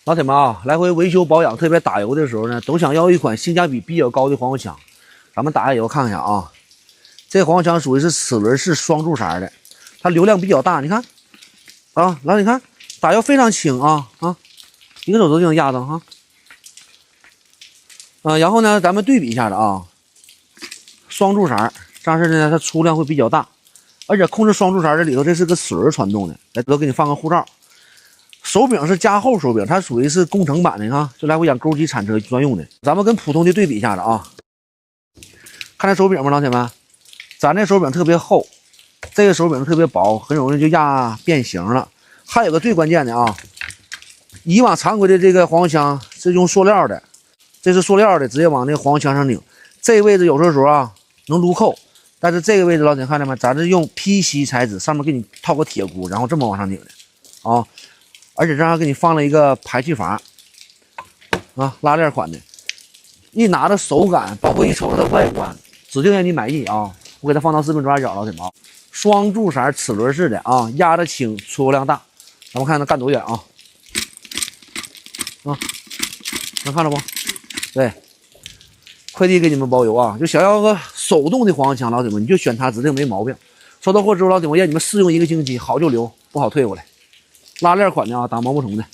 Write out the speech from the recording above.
老铁们啊，来回维修保养，特别打油的时候呢，都想要一款性价比比较高的黄瓜枪。咱们打下油看一下啊，这黄瓜枪属于是齿轮式双柱色的，它流量比较大。你看啊，你看打油非常轻啊，一个手指就能压着哈。然后呢，咱们对比一下子啊，双柱色这样式的呢，它出量会比较大，而且控制双柱色这里头这是个齿轮传动的，来都给你放个护罩。手柄是加厚手柄，它属于是工程版的哈，就来回养钩机铲车专用的。咱们跟普通的对比一下子啊，看这手柄吗，老铁们？咱这手柄特别厚，这个手柄特别薄，很容易就压变形了。还有个最关键的啊，以往常规的这个黄瓜枪是用塑料的，这是塑料的，直接往那个黄瓜枪上拧。这个位置有时候啊能撸扣，但是这个位置老铁看见没？咱是用 PC 材质，上面给你套个铁箍，然后这么往上拧的啊。而且这还给你放了一个排气阀啊，拉链款的，一拿着手感，包括一瞅它的外观，指定让你满意啊！我给它放到视频左下角，老铁们，双柱色齿轮式的啊，压得轻，出油量大。咱们看它干多远啊？能看着不？对，快递给你们包邮啊！就想要个手动的黄瓜枪，老铁们你就选它，指定没毛病。收到货之后，老铁们让你们试用1个星期，好就留，不好退回来。拉链款的啊，打毛不虫的。